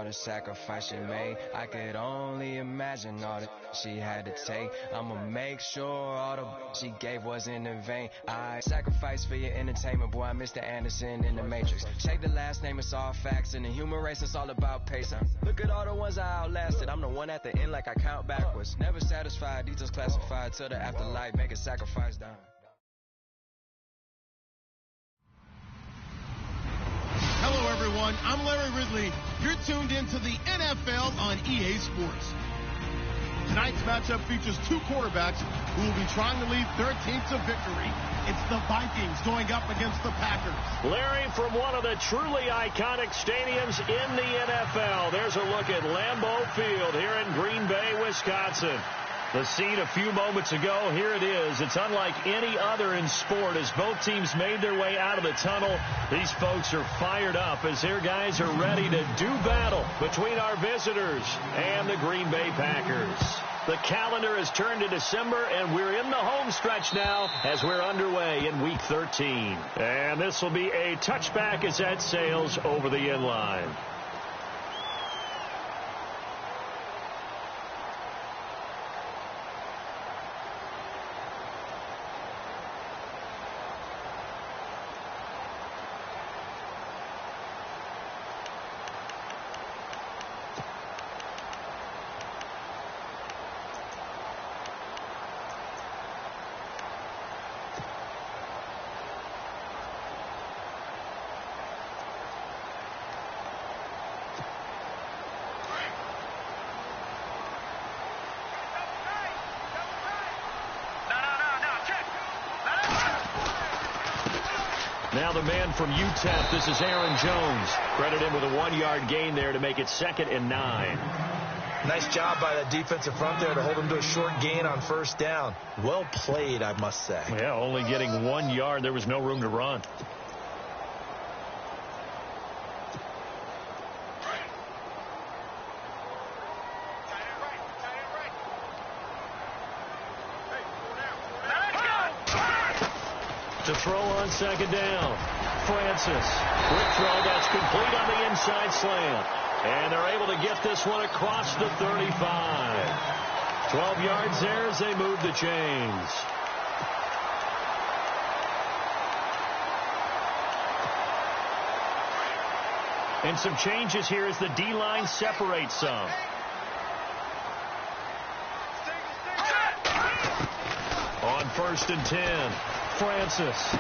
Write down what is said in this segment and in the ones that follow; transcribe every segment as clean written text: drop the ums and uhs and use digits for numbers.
all the sacrifice she made. I could only imagine all that she had to take. I'ma make sure all the she gave wasn't in vain. I sacrifice for your entertainment, boy. I Mr. Anderson in the Matrix. Check the last name, it's all facts. In the human race, it's all about pace. Look at all the ones I outlasted. I'm the one at the end, like I count backwards. Never satisfied, details classified till the afterlife. Make a sacrifice down. Hello, everyone. I'm Larry Ridley. You're tuned into the NFL on EA Sports. Tonight's matchup features two quarterbacks who will be trying to lead their teams to victory. It's the Vikings going up against the Packers. Larry, from one of the truly iconic stadiums in the NFL, there's a look at Lambeau Field here in Green Bay, Wisconsin. The scene a few moments ago, here it is. It's unlike any other in sport as both teams made their way out of the tunnel. These folks are fired up as their guys are ready to do battle between our visitors and the Green Bay Packers. The calendar has turned to December, and we're in the home stretch now as we're underway in Week 13. And this will be a touchback as that sails over the inline. Now the man from UTEP, this is Aaron Jones. Credit him with a 1-yard gain there to make it 2nd and 9. Nice job by that defensive front there to hold him to a short gain on first down. Well played, I must say. Yeah, only getting 1 yard. There was no room to run. To throw on 2nd down. Francis. Quick throw that's complete on the inside slant. And they're able to get this one across the 35. 12 yards there as they move the chains. And some changes here as the D-line separates some. On 1st and 10. Francis.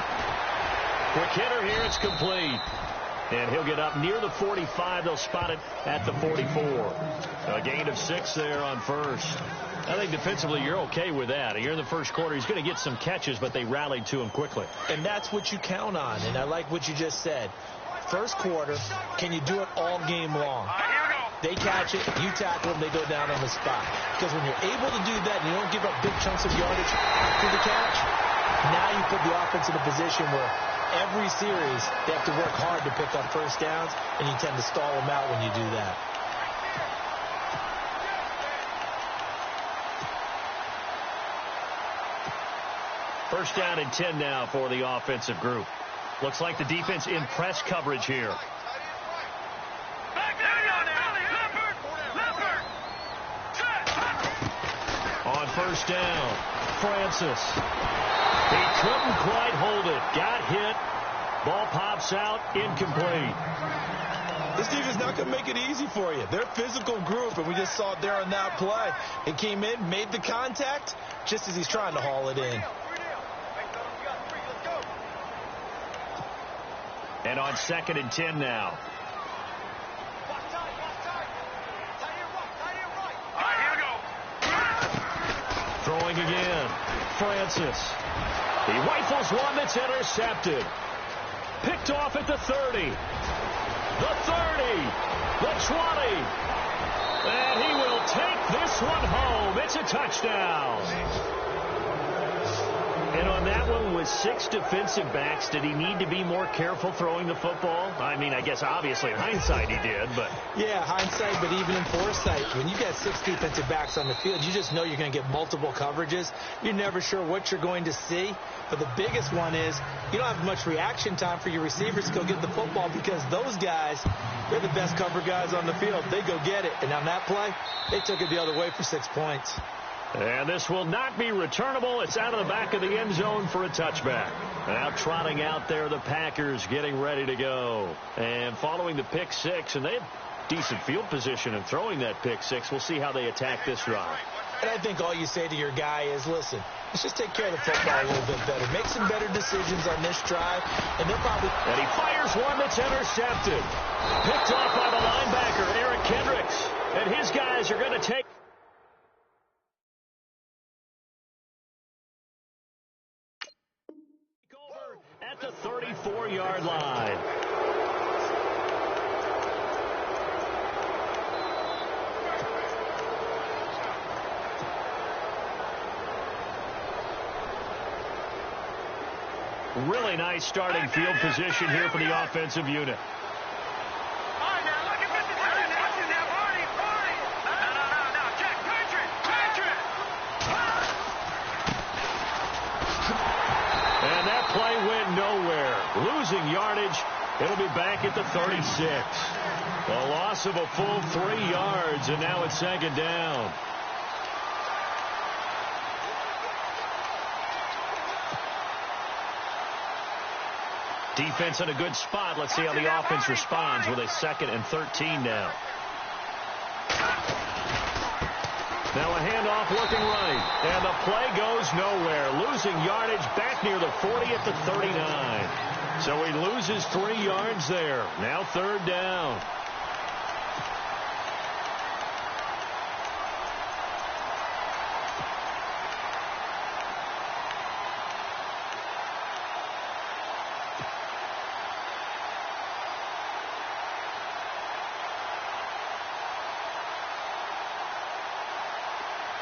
Quick hitter here. It's complete. And he'll get up near the 45. They'll spot it at the 44. A gain of 6 there on first. I think defensively you're okay with that. You're in the first quarter. He's going to get some catches, but they rallied to him quickly. And that's what you count on. And I like what you just said. First quarter, can you do it all game long? They catch it, you tackle them, they go down on the spot. Because when you're able to do that and you don't give up big chunks of yardage after the catch, now you put the offense in a position where every series they have to work hard to pick up first downs, and you tend to stall them out when you do that. First down and 10 now for the offensive group. Looks like the defense in press coverage here. On first down, Francis. He couldn't quite hold it. Got hit. Ball pops out. Incomplete. This defense is not going to make it easy for you. They're a physical group, and we just saw it there on that play. It came in, made the contact, just as he's trying to haul it in. And on 2nd and 10 now. Throwing again. Francis. He rifles one that's intercepted. Picked off at the 30. The 30. The 20. And he will take this one home. It's a touchdown. And on that one, with 6 defensive backs, did he need to be more careful throwing the football? I mean, I guess obviously in hindsight he did, but... Yeah, hindsight, but even in foresight, when you got 6 defensive backs on the field, you just know you're going to get multiple coverages. You're never sure what you're going to see. But the biggest one is you don't have much reaction time for your receivers to go get the football because those guys, they're the best cover guys on the field. They go get it. And on that play, they took it the other way for 6 points. And this will not be returnable. It's out of the back of the end zone for a touchback. Now trotting out there, the Packers getting ready to go. And following the pick 6, and they have decent field position in throwing that pick 6. We'll see how they attack this drive. And I think all you say to your guy is, listen, let's just take care of the football a little bit better. Make some better decisions on this drive, and they'll probably... And he fires one that's intercepted. Picked off by the linebacker, Eric Kendricks. And his guys are going to take... over at the 34-yard line. Really nice starting field position here for the offensive unit. And that play went nowhere. Losing yardage. It'll be back at the 36. A loss of a full 3 yards, and now it's second down. Defense in a good spot. Let's see how the offense responds with a 2nd and 13 now. Now a handoff looking right. And the play goes nowhere. Losing yardage back near the 40 at the 39. So he loses 3 yards there. Now 3rd down.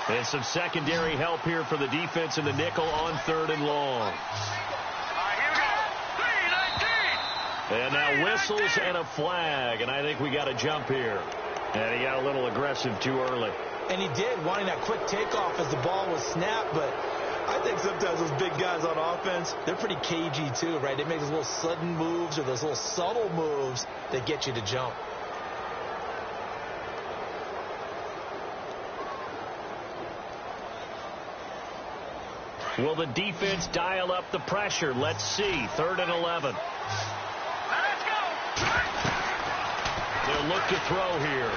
And some secondary help here for the defense in the nickel on 3rd and long. And now whistles and a flag, and I think we got a jump here. And he got a little aggressive too early. And he did, wanting that quick takeoff as the ball was snapped, but I think sometimes those big guys on offense, they're pretty cagey too, right? They make those little sudden moves or those little subtle moves that get you to jump. Will the defense dial up the pressure? Let's see. 3rd and 11. They'll look to throw here.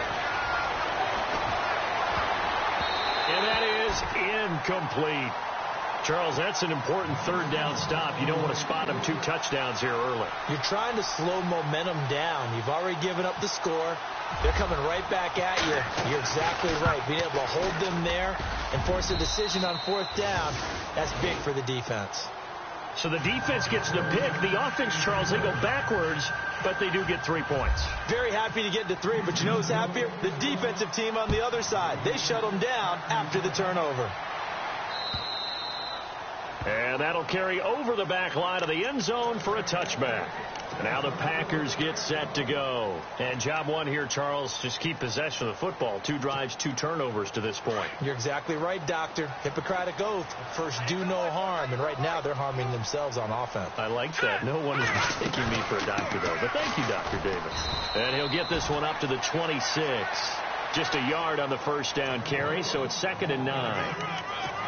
And that is incomplete. Charles, that's an important 3rd down stop. You don't want to spot them 2 touchdowns here early. You're trying to slow momentum down. You've already given up the score. They're coming right back at you. You're exactly right. Being able to hold them there and force a decision on 4th down, that's big for the defense. So the defense gets the pick. The offense, Charles, they go backwards, but they do get 3 points. Very happy to get to 3, but you know who's happier? The defensive team on the other side. They shut them down after the turnover. And that'll carry over the back line of the end zone for a touchback. Now the Packers get set to go. And job one here, Charles, just keep possession of the football. 2 drives, 2 turnovers to this point. You're exactly right, Doctor. Hippocratic oath. First, do no harm. And right now, they're harming themselves on offense. I like that. No one is mistaking me for a doctor, though. But thank you, Dr. Davis. And he'll get this one up to the 26. Just a yard on the 1st down carry, so it's 2nd and 9.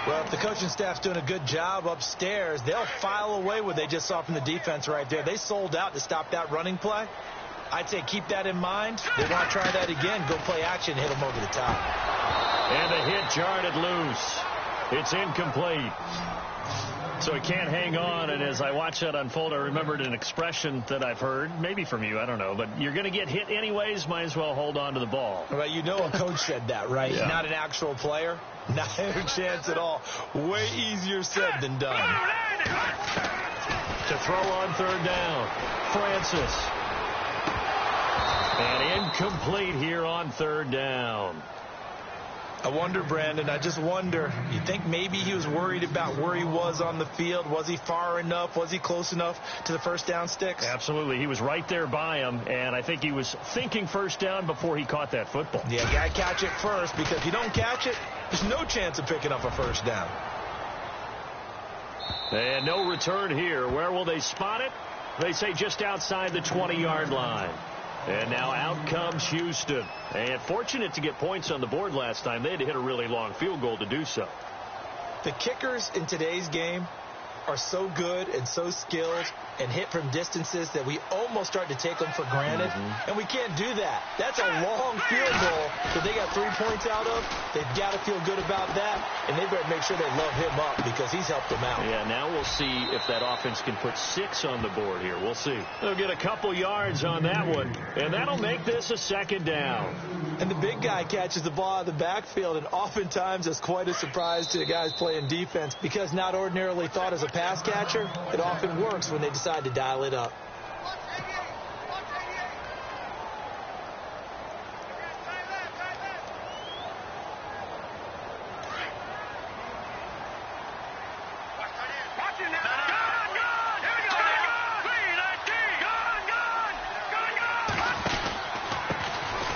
Well, if the coaching staff's doing a good job upstairs, they'll file away what they just saw from the defense right there. They sold out to stop that running play. I'd say keep that in mind. They want to try that again. Go play action, hit them over the top. And the hit jarred it loose. It's incomplete. So he can't hang on, and as I watch that unfold, I remembered an expression that I've heard, maybe from you, I don't know, but you're going to get hit anyways, might as well hold on to the ball. Well, you know a coach said that, right? Yeah. Not an actual player. Not a chance at all. Way easier said than done. To throw on 3rd down, Francis. And incomplete here on 3rd down. I wonder, Brandon, I just wonder. You think maybe he was worried about where he was on the field? Was he far enough? Was he close enough to the first down sticks? Absolutely. He was right there by him, and I think he was thinking first down before he caught that football. Yeah, got to catch it first, because if you don't catch it, there's no chance of picking up a first down. And no return here. Where will they spot it? They say just outside the 20-yard line. And now out comes Houston. And fortunate to get points on the board last time. They had to hit a really long field goal to do so. The kickers in today's game are so good and so skilled and hit from distances that we almost start to take them for granted. And we can't do that. That's a long field goal that they got 3 points out of. They've got to feel good about that, and they better make sure they love him up because he's helped them out. Yeah, now we'll see if that offense can put 6 on the board here. We'll see. They'll get a couple yards on that one, and that'll make this a second down. And the big guy catches the ball out of the backfield, and oftentimes it's quite a surprise to the guys playing defense because not ordinarily thought as a pass catcher, it often works when they decide to dial it up.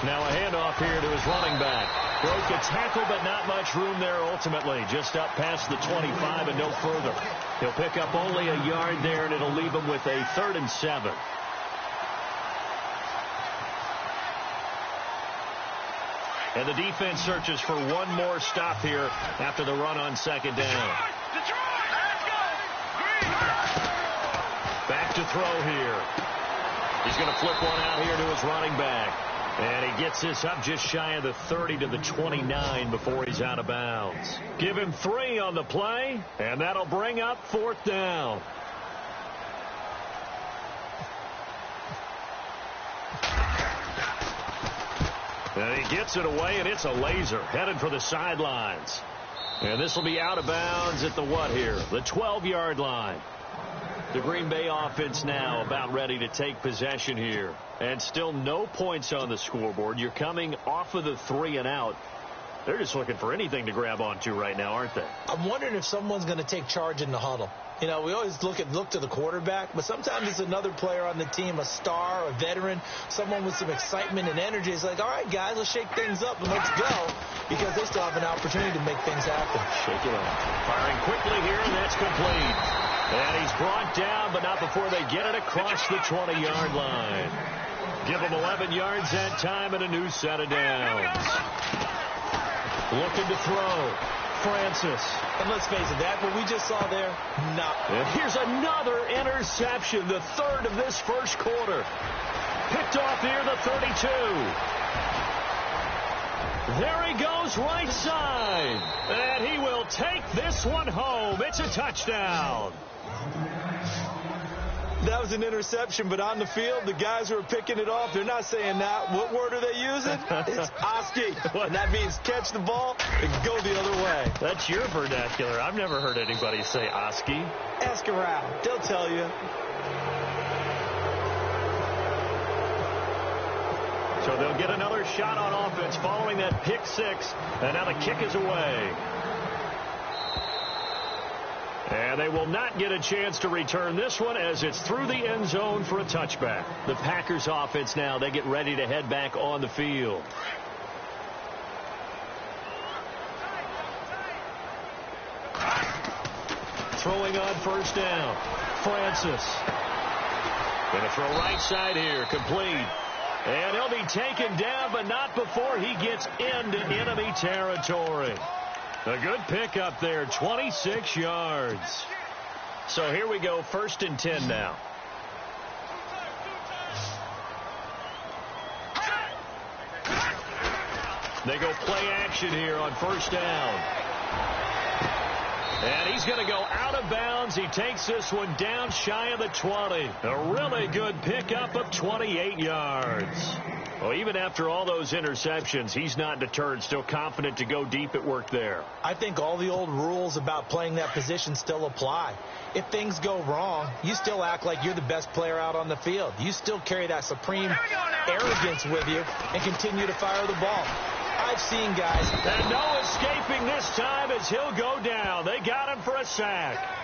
Now a handoff here to his running back. Broke a tackle, but not much room there ultimately. Just up past the 25 and no further. He'll pick up only a yard there, and it'll leave him with a 3rd and 7. And the defense searches for one more stop here after the run on second down. Back to throw here. He's going to flip one out here to his running back. And he gets this up just shy of the 30 to the 29 before he's out of bounds. Give him 3 on the play, and that'll bring up 4th down. And he gets it away, and it's a laser headed for the sidelines. And this will be out of bounds at the what here? The 12-yard line. The Green Bay offense now about ready to take possession here. And still no points on the scoreboard. You're coming off of the 3 and out. They're just looking for anything to grab onto right now, aren't they? I'm wondering if someone's going to take charge in the huddle. You know, we always look to the quarterback, but sometimes it's another player on the team, a star, a veteran, someone with some excitement and energy. It's like, all right, guys, let's shake things up and let's go, because they still have an opportunity to make things happen. Shake it up. Firing quickly here, and that's complete. And he's brought down, but not before they get it across the 20-yard line. Give him 11 yards that time and a new set of downs. Looking to throw. Francis. And let's face it, that what we just saw there, not. And here's another interception, the 3rd of this first quarter. Picked off near the 32. There he goes right side. And he will take this one home. It's a touchdown. That was an interception, but on the field, the guys who are picking it off, they're not saying that. What word are they using? It's Oski. And that means catch the ball and go the other way. That's your vernacular. I've never heard anybody say Oski. Ask around. They'll tell you. So they'll get another shot on offense following that pick 6. And now the kick is away. And they will not get a chance to return this one as it's through the end zone for a touchback. The Packers offense now, they get ready to head back on the field. Throwing on first down. Francis. Going to throw right side here. Complete. And he'll be taken down, but not before he gets into enemy territory. A good pickup there, 26 yards. So here we go, 1st and 10 now. They go play action here on first down. And he's going to go out of bounds. He takes this one down shy of the 20. A really good pickup of 28 yards. Well, even after all those interceptions, he's not deterred, still confident to go deep at work there. I think all the old rules about playing that position still apply. If things go wrong, you still act like you're the best player out on the field. You still carry that supreme arrogance with you and continue to fire the ball. I've seen guys. And no escaping this time as he'll go down. They got him for a sack.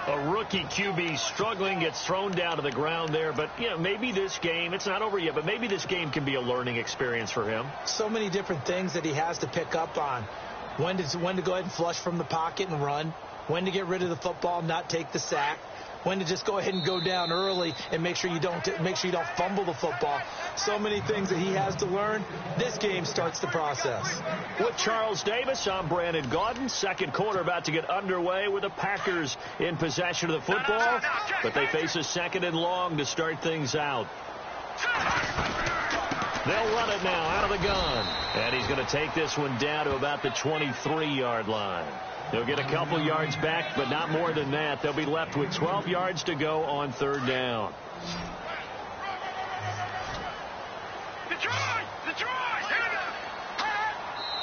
A rookie QB struggling, gets thrown down to the ground there. But, you know, maybe this game, it's not over yet, but maybe this game can be a learning experience for him. So many different things that he has to pick up on. When to go ahead and flush from the pocket and run. When to get rid of the football and not take the sack. When to just go ahead and go down early and make sure you don't fumble the football. So many things that he has to learn. This game starts the process. With Charles Davis, I'm Brandon Gaudin. Second quarter about to get underway with the Packers in possession of the football. But they face a second and long to start things out. They'll run it now out of the gun. And he's going to take this one down to about the 23-yard line. They'll get a couple yards back, but not more than that. They'll be left with 12 yards to go on third down.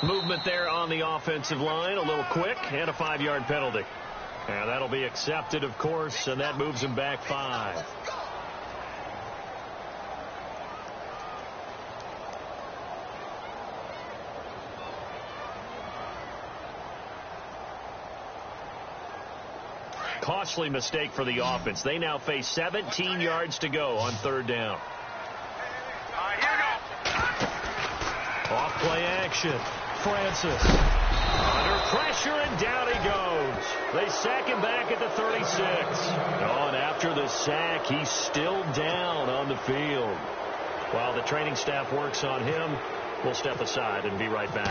Movement there on the offensive line, a little quick, and a 5-yard penalty. And that'll be accepted, of course, and that moves him back 5. Costly mistake for the offense. They now face 17 yards to go on third down. Off play action. Francis. Under pressure, and down he goes. They sack him back at the 36. Oh, and after the sack, he's still down on the field. While the training staff works on him, we'll step aside and be right back.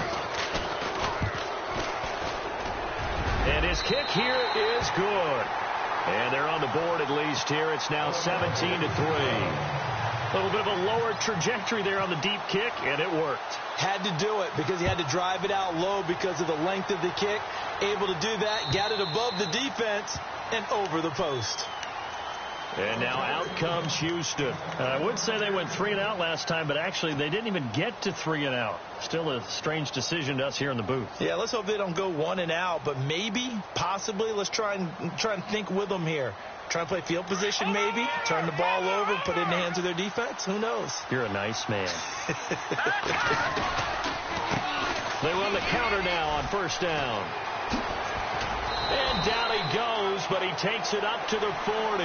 And his kick here is good. And they're on the board at least here. It's now 17-3. A little bit of a lower trajectory there on the deep kick, and it worked. Had to do it because he had to drive it out low because of the length of the kick. Able to do that, got it above the defense and over the post. And now out comes Houston. I would say they went 3 and out last time, but actually they didn't even get to 3 and out. Still a strange decision to us here in the booth. Yeah, let's hope they don't go 1 and out, but maybe, possibly, let's try and think with them here. Try and play field position maybe, turn the ball over, put it in the hands of their defense. Who knows? You're a nice man. They run the counter now on first down. And down he goes, but he takes it up to the 40.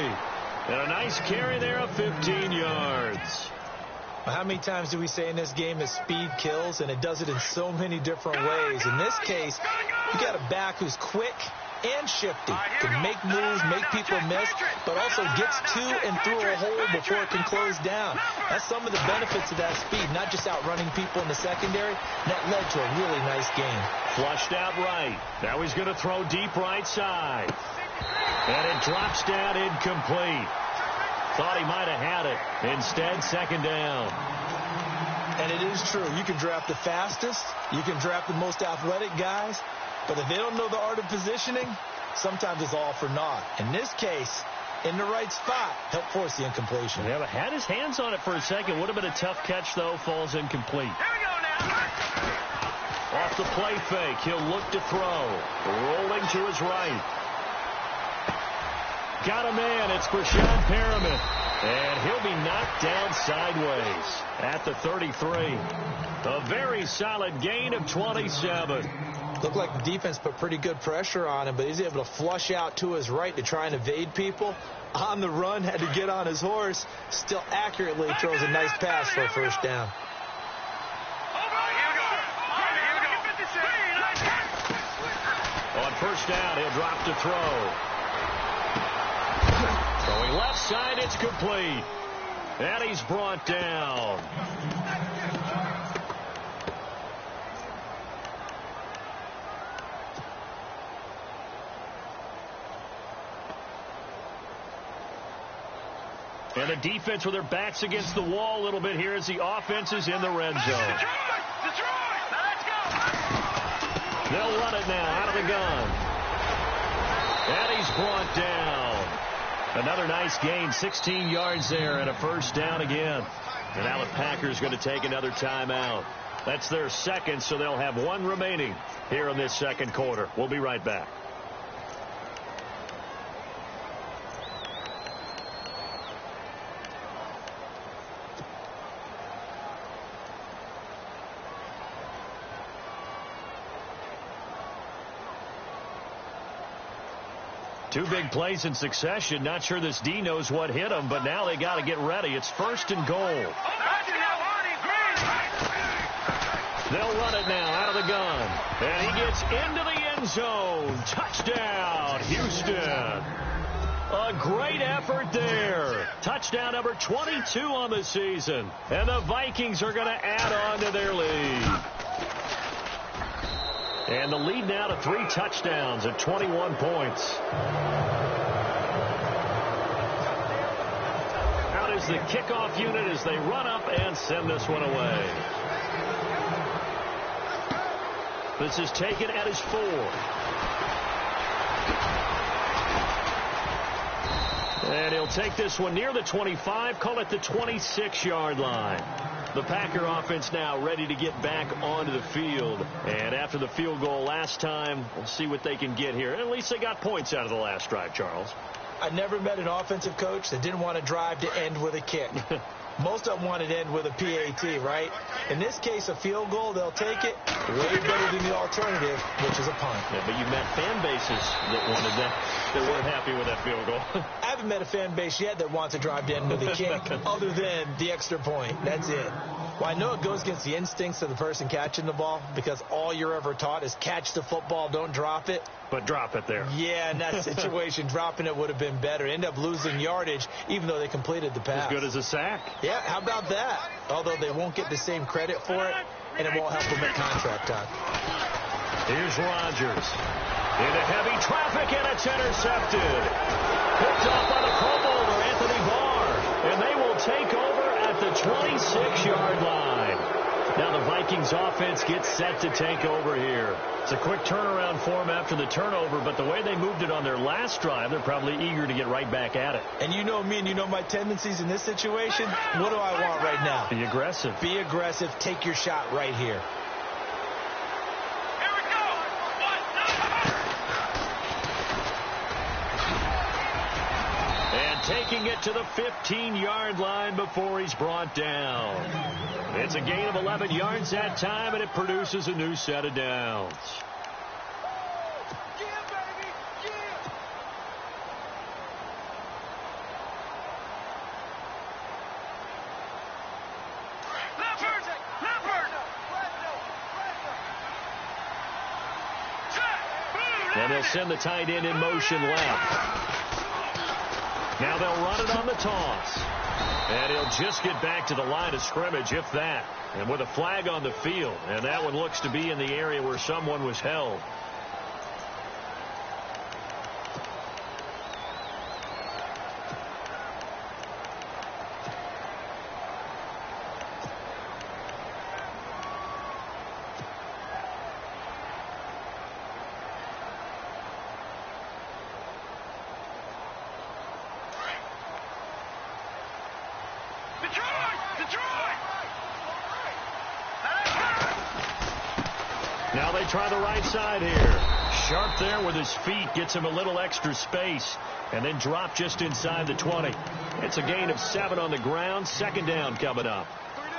And a nice carry there of 15 yards. How many times do we say in this game that speed kills, and it does it in so many different ways? In this case, you got a back who's quick and shifty, can make moves, make people miss, but also gets to and through a hole before it can close down. That's some of the benefits of that speed, not just outrunning people in the secondary. That led to a really nice game. Flushed out right. Now he's going to throw deep right side. And it drops down incomplete. Thought he might have had it. Instead, second down. And it is true. You can draft the fastest. You can draft the most athletic guys. But if they don't know the art of positioning, sometimes it's all for naught. In this case, in the right spot, help force the incompletion. Yeah, but had his hands on it for a second. Would have been a tough catch, though. Falls incomplete. Here we go now. Off the play fake. He'll look to throw. Rolling to his right. Got a man. It's Brashad Perriman. And he'll be knocked down sideways at the 33. A very solid gain of 27. Looked like the defense put pretty good pressure on him, but he's able to flush out to his right to try and evade people. On the run, had to get on his horse. Still accurately throws a nice pass for a first down. On first down, he'll drop to throw. Throwing left side, it's complete. And he's brought down. And the defense with their backs against the wall a little bit here as the offense is in the red zone. They'll run it now out of the gun. And he's brought down. Another nice gain, 16 yards there and a first down again. And now the Packers going to take another timeout. That's their second, so they'll have one remaining here in this second quarter. We'll be right back. Two big plays in succession. Not sure this D knows what hit him, but now they got to get ready. It's 1st and goal. They'll run it now out of the gun. And he gets into the end zone. Touchdown, Houston. A great effort there. Touchdown number 22 on the season. And the Vikings are going to add on to their lead. And the lead now to 3 touchdowns at 21 points. Out is the kickoff unit as they run up and send this one away. This is taken at his 4. And he'll take this one near the 25, call it the 26-yard line. The Packer offense now ready to get back onto the field. And after the field goal last time, we'll see what they can get here. At least they got points out of the last drive, Charles. I never met an offensive coach that didn't want to drive to end with a kick. Most of them wanted to end with a PAT, right? In this case, a field goal, they'll take it way better than the alternative, which is a punt. Yeah, but you met fan bases that wanted that, that weren't happy with that field goal. I haven't met a fan base yet that wants to drive to end with a kick other than the extra point. That's it. Well, I know it goes against the instincts of the person catching the ball because all you're ever taught is catch the football, don't drop it. But drop it there. Yeah, in that situation, dropping it would have been better. End up losing yardage, even though they completed the pass. As good as a sack. Yeah, how about that? Although they won't get the same credit for it, and it won't help them at contract time. Here's Rodgers. Into heavy traffic, and it's intercepted. Picked off by the Pro Bowler, Anthony Barr. And they will take over at the 26-yard line. Now the Vikings offense gets set to take over here. It's a quick turnaround for them after the turnover, but the way they moved it on their last drive, they're probably eager to get right back at it. And you know me and you know my tendencies in this situation. What do I want right now? Be aggressive. Be aggressive. Take your shot right here. Here we go. And taking it to the 15-yard line before he's brought down. It's a gain of 11 yards that time, and it produces a new set of downs. And they'll send the tight end in motion left. Now they'll run it on the toss. And he'll just get back to the line of scrimmage, if that. And with a flag on the field. And that one looks to be in the area where someone was held. Now they try the right side here. Sharp there with his feet. Gets him a little extra space. And then drop just inside the 20. It's a gain of 7 on the ground. Second down coming up.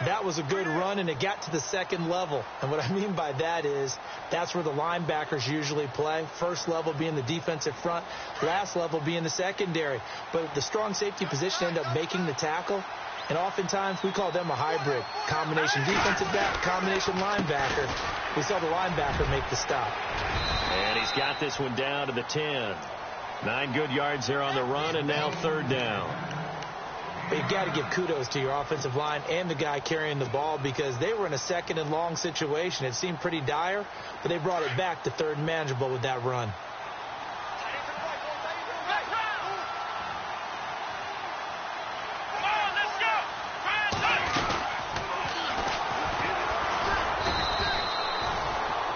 That was a good run, and it got to the second level. And what I mean by that is that's where the linebackers usually play. First level being the defensive front. Last level being the secondary. But the strong safety position ended up making the tackle. And oftentimes we call them a hybrid. Combination defensive back, combination linebacker. We saw the linebacker make the stop. And he's got this one down to the 10. 9 good yards there on the run, and now third down. But you've got to give kudos to your offensive line and the guy carrying the ball because they were in a second and long situation. It seemed pretty dire, but they brought it back to third and manageable with that run.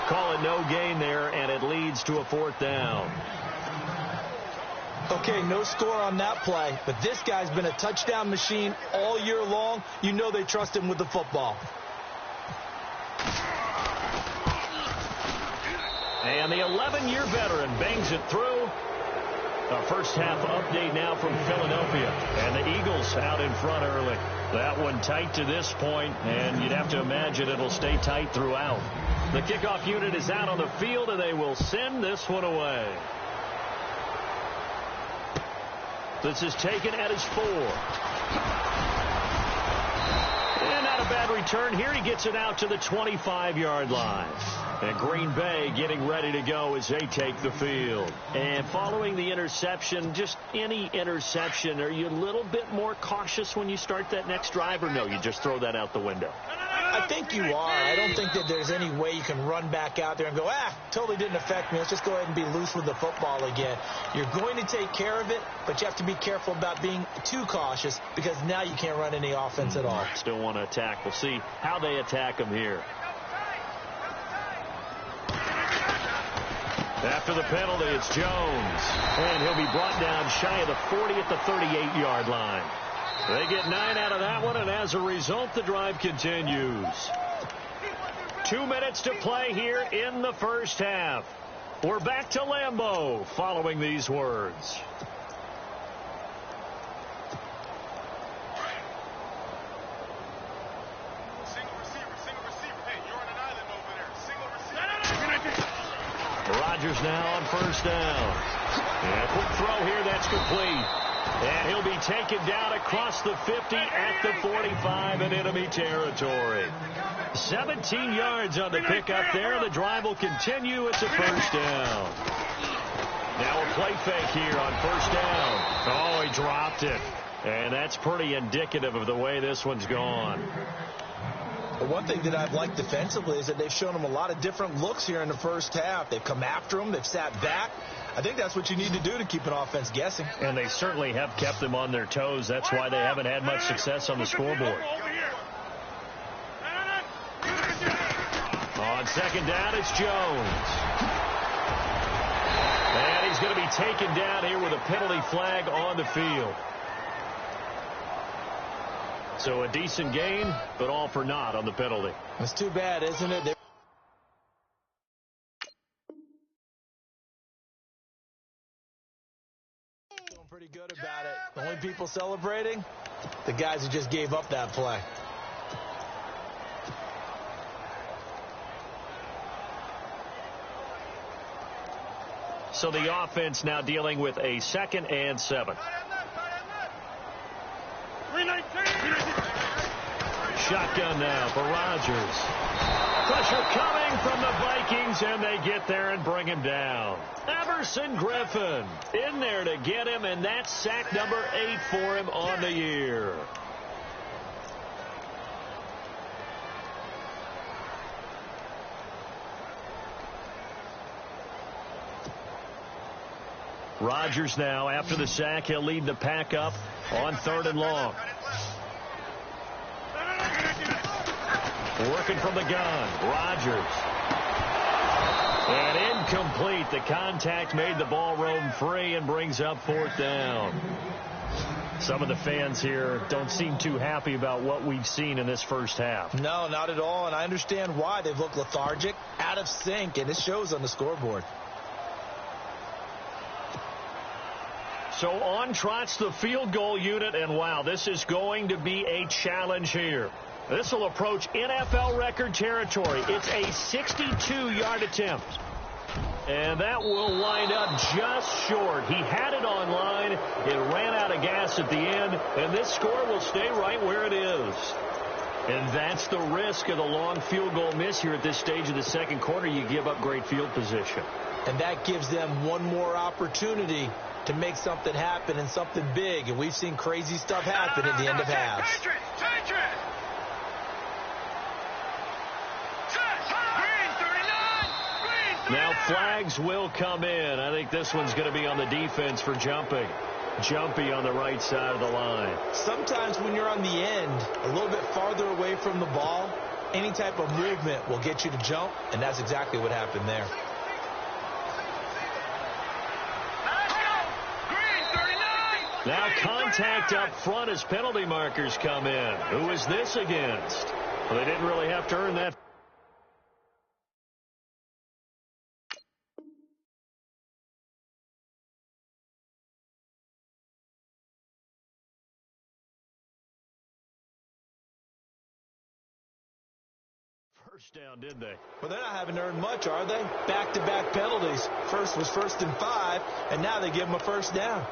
Call it no gain there, and it leads to a fourth down. Okay, no score on that play, but this guy's been a touchdown machine all year long. You know they trust him with the football. And the 11-year veteran bangs it through. A first half update now from Philadelphia. And the Eagles out in front early. That one tight to this point, and you'd have to imagine it'll stay tight throughout. The kickoff unit is out on the field, and they will send this one away. This is taken at his 4. And not a bad return here. He gets it out to the 25-yard line. And Green Bay getting ready to go as they take the field. And following the interception, just any interception, are you a little bit more cautious when you start that next drive, or no, you just throw that out the window? I think you are. I don't think that there's any way you can run back out there and go, totally didn't affect me. Let's just go ahead and be loose with the football again. You're going to take care of it, but you have to be careful about being too cautious because now you can't run any offense at all. Still want to attack. We'll see how they attack him here. After the penalty, it's Jones. And he'll be brought down shy of the 40 at the 38-yard line. They get 9 out of that one, and as a result, the drive continues. 2 minutes to play here in the first half. We're back to Lambeau following these words. Rodgers now on first down. And a quick throw here that's complete. And he'll be taken down across the 50 at the 45 in enemy territory. 17 yards on the pickup there. The drive will continue. It's a first down. Now a play fake here on first down. Oh, he dropped it. And that's pretty indicative of the way this one's gone. But one thing that I've liked defensively is that they've shown him a lot of different looks here in the first half. They've come after him. They've sat back. I think that's what you need to do to keep an offense guessing. And they certainly have kept them on their toes. That's why they haven't had much success on the scoreboard. On second down, it's Jones. And he's going to be taken down here with a penalty flag on the field. So a decent gain, but all for naught on the penalty. That's too bad, isn't it? Feeling pretty good about it. The only people celebrating, the guys who just gave up that play. So the offense now dealing with a 2nd and 7. Shotgun now for Rodgers. Pressure coming from the Vikings, and they get there and bring him down. Everson Griffin in there to get him, and that's sack number 8 for him on the year. Rodgers now, after the sack, he'll lead the pack up on 3rd and long. Working from the gun, Rodgers. And incomplete. The contact made the ball roam free and brings up 4th down. Some of the fans here don't seem too happy about what we've seen in this first half. No, not at all, and I understand why. They've looked lethargic, out of sync, and it shows on the scoreboard. So on trots the field goal unit, and wow, this is going to be a challenge here. This will approach NFL record territory. It's a 62-yard attempt. And that will wind up just short. He had it on line. It ran out of gas at the end, and this score will stay right where it is. And that's the risk of the long field goal miss here at this stage of the second quarter. You give up great field position. And that gives them one more opportunity to make something happen and something big. And we've seen crazy stuff happen at the end of halves. Now flags will come in. I think this one's going to be on the defense for jumping. Jumpy on the right side of the line. Sometimes when you're on the end, a little bit farther away from the ball, any type of movement will get you to jump, and that's exactly what happened there. Now contact up front as penalty markers come in. Who is this against? Well, they didn't really have to earn that. First down, did they? Well, they're not having to earn much, are they? Back-to-back penalties. First was 1st and 5, and now they give them a first down.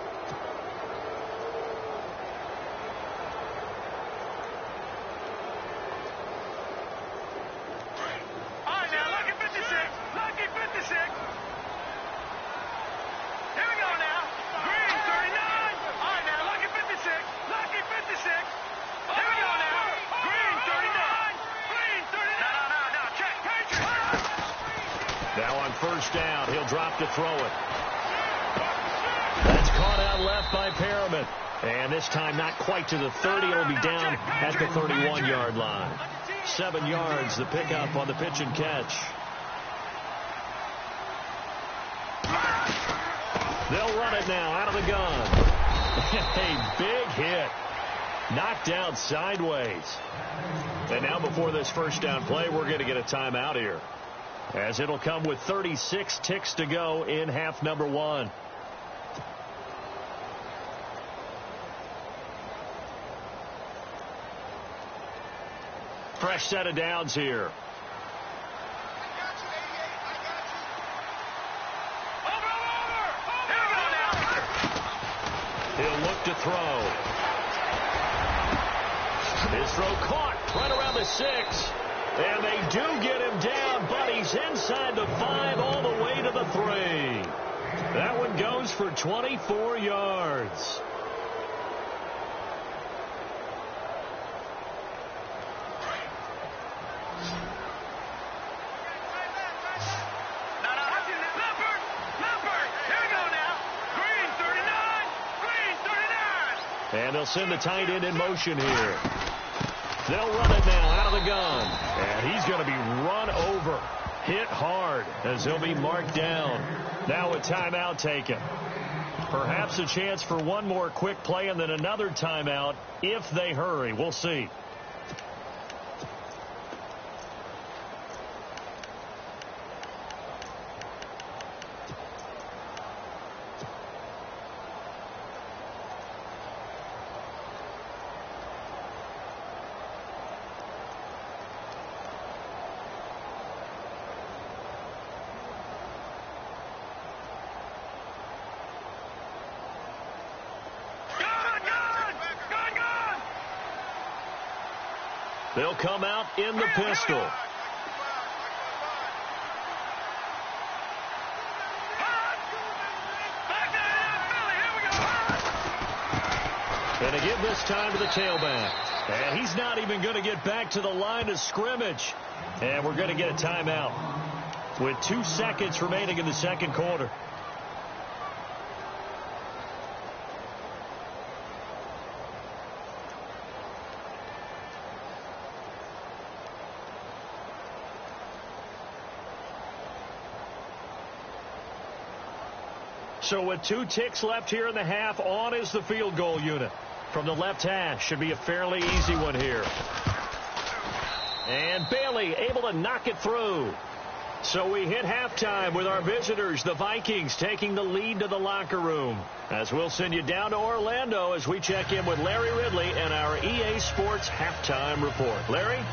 Now on first down, he'll drop to throw it. That's caught out left by Perriman. And this time not quite to the 30. It'll be down at the 31-yard line. 7 yards, the pickup on the pitch and catch. They'll run it now out of the gun. A big hit. Knocked out sideways. And now before this first down play, we're going to get a timeout here, as it'll come with 36 ticks to go in half number 1. Fresh set of downs here. He'll look to throw. His throw caught right around the 6. And they do get him down, but he's inside the 5 all the way to the 3. That one goes for 24 yards. And they'll send the tight end in motion here. They'll run it now out of the gun. And he's going to be run over, hit hard, as he'll be marked down. Now a timeout taken. Perhaps a chance for one more quick play and then another timeout if they hurry. We'll see. They'll come out in the pistol. And they give this time to the tailback. And he's not even going to get back to the line of scrimmage. And we're going to get a timeout with 2 seconds remaining in the second quarter. So with 2 ticks left here in the half, on is the field goal unit. From the left hash, should be a fairly easy one here. And Bailey able to knock it through. So we hit halftime with our visitors, the Vikings, taking the lead to the locker room. As we'll send you down to Orlando as we check in with Larry Ridley and our EA Sports halftime report. Larry?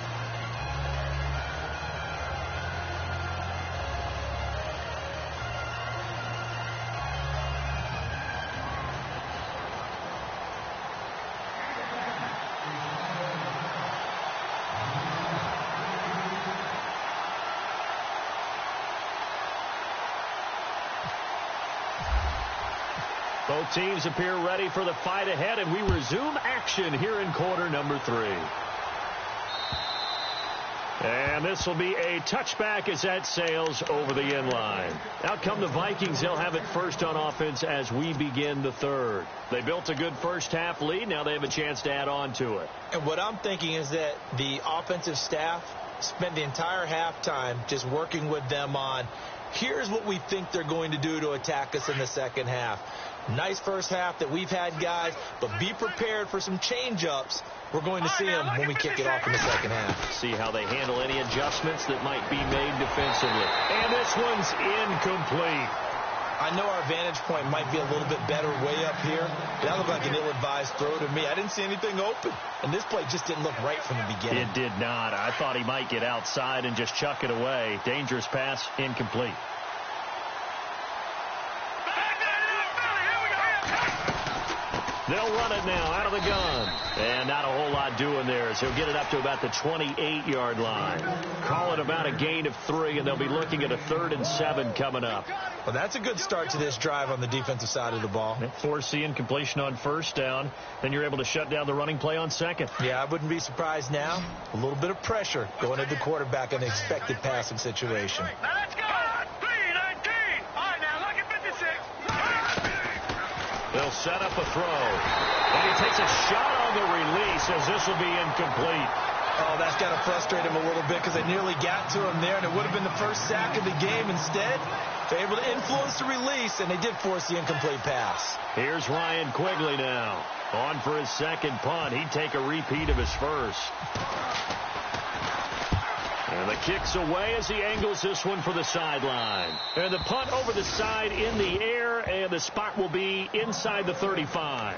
Both teams appear ready for the fight ahead, and we resume action here in quarter number 3. And this will be a touchback as that sails over the end line. Out come the Vikings. They'll have it first on offense as we begin the third. They built a good first half lead. Now they have a chance to add on to it. And what I'm thinking is that the offensive staff spent the entire halftime just working with them on, here's what we think they're going to do to attack us in the second half. Nice first half that we've had, guys, but be prepared for some change-ups. We're going to see them when we kick it off in the second half. See how they handle any adjustments that might be made defensively. And this one's incomplete. I know our vantage point might be a little bit better way up here. That looked like an ill-advised throw to me. I didn't see anything open. And this play just didn't look right from the beginning. It did not. I thought he might get outside and just chuck it away. Dangerous pass, incomplete. They'll run it now out of the gun. And not a whole lot doing there as he'll get it up to about the 28-yard line. Call it about a gain of 3, and they'll be looking at a 3rd and 7 coming up. Well, that's a good start to this drive on the defensive side of the ball. Force the incompletion on first down. Then you're able to shut down the running play on second. Yeah, I wouldn't be surprised now. A little bit of pressure going at the quarterback in an expected passing situation. Let's go! set up a throw. And he takes a shot on the release as this will be incomplete. Oh, that's got to frustrate him a little bit because they nearly got to him there, and it would have been the first sack of the game. Instead, they're able to influence the release, and they did force the incomplete pass. Here's Ryan Quigley now. On for his second punt. He'd take a repeat of his first. And the kick's away as he angles this one for the sideline. And the punt over the side in the air, and the spot will be inside the 35.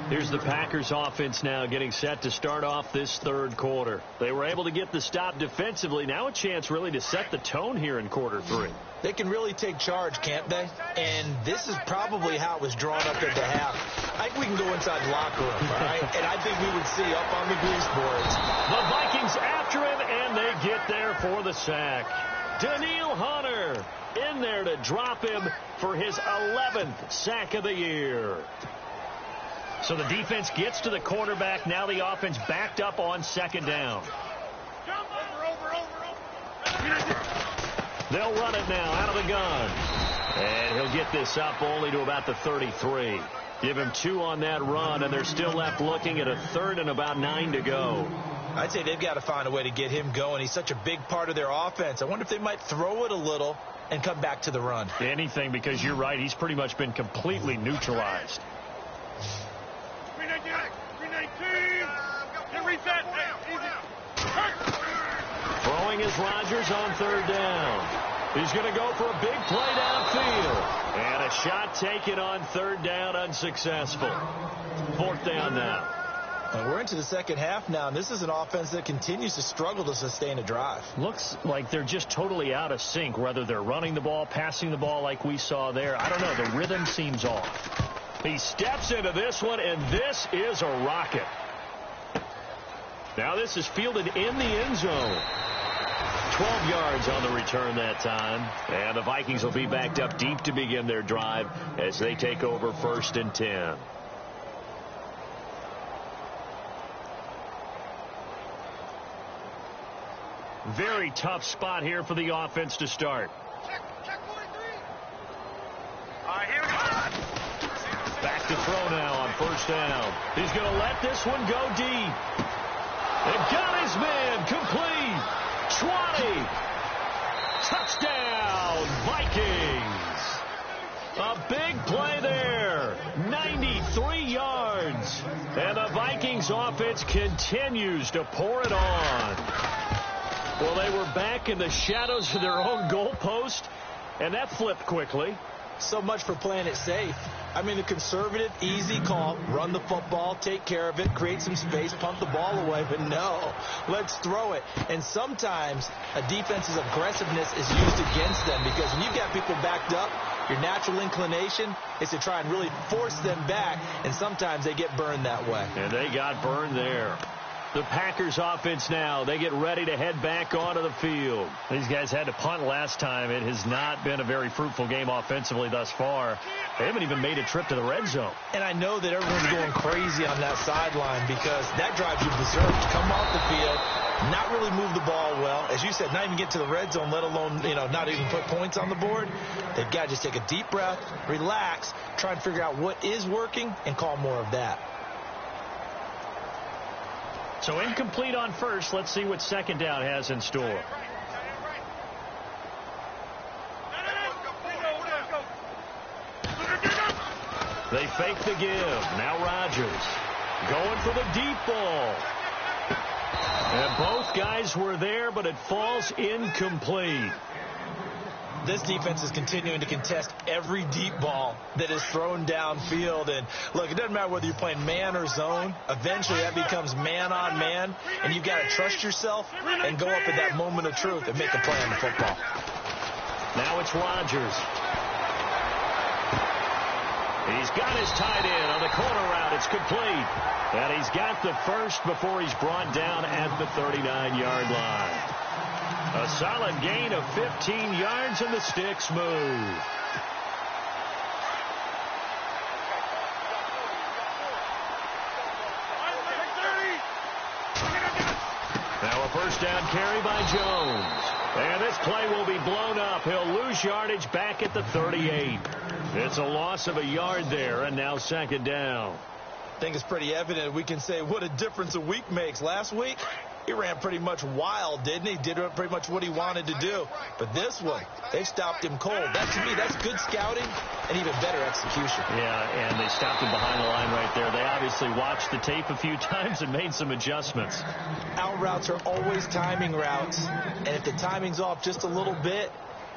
Here's the Packers offense now getting set to start off this third quarter. They were able to get the stop defensively. Now a chance really to set the tone here in quarter three. They can really take charge, can't they? And this is probably how it was drawn up at the half. I think we can go inside the locker room, all right? And I think we would see up on the grease boards. The Vikings after him, and they get there for the sack. Daniil Hunter in there to drop him for his 11th sack of the year. So the defense gets to the quarterback. Now the offense backed up on second down. They'll run it now out of the gun. And he'll get this up only to about the 33. Give him 2 on that run, and they're still left looking at a third and about 9 to go. I'd say they've got to find a way to get him going. He's such a big part of their offense. I wonder if they might throw it a little and come back to the run. Anything, because you're right. He's pretty much been completely neutralized. Throwing is Rodgers on third down. He's going to go for a big play downfield. And a shot taken on third down, unsuccessful. Fourth down now. And we're into the second half now, and this is an offense that continues to struggle to sustain a drive. Looks like they're just totally out of sync, whether they're running the ball, passing the ball like we saw there. I don't know. The rhythm seems off. He steps into this one, and this is a rocket. Now this is fielded in the end zone. 12 yards on the return that time. And the Vikings will be backed up deep to begin their drive as they take over 1st and 10. Very tough spot here for the offense to start. Check 43. All right, here we go. Back to throw now on first down. He's going to let this one go deep. And got his man complete. 20. Touchdown, Vikings. A big play there. 93 yards. And the Vikings offense continues to pour it on. Well, they were back in the shadows of their own goalpost, and that flipped quickly. So much for playing it safe. I mean, the conservative, easy call, run the football, take care of it, create some space, punt the ball away. But no, let's throw it. And sometimes a defense's aggressiveness is used against them because when you've got people backed up, your natural inclination is to try and really force them back, and sometimes they get burned that way. And they got burned there. The Packers offense now, they get ready to head back onto the field. These guys had to punt last time. It has not been a very fruitful game offensively thus far. They haven't even made a trip to the red zone. And I know that everyone's going crazy on that sideline because that drives you berserk. Come off the field, not really move the ball well. As you said, not even get to the red zone, let alone, not even put points on the board. They've got to just take a deep breath, relax, try and figure out what is working and call more of that. So incomplete on first. Let's see what second down has in store. They fake the give. Now Rodgers going for the deep ball. And both guys were there, but it falls incomplete. This defense is continuing to contest every deep ball that is thrown downfield. And, look, it doesn't matter whether you're playing man or zone. Eventually, that becomes man-on-man, and you've got to trust yourself and go up at that moment of truth and make a play on the football. Now it's Rodgers. He's got his tight end on the corner route. It's complete. And he's got the first before he's brought down at the 39-yard line. A solid gain of 15 yards, and the sticks move. Now a first down carry by Jones. And this play will be blown up. He'll lose yardage back at the 38. It's a loss of a yard there, and now second down. I think it's pretty evident. We can say what a difference a week makes. Last week, he ran pretty much wild, didn't he? Did pretty much what he wanted to do. But this one, they've stopped him cold. That, to me, that's good scouting and even better execution. Yeah, and they stopped him behind the line right there. They obviously watched the tape a few times and made some adjustments. Out routes are always timing routes. And if the timing's off just a little bit,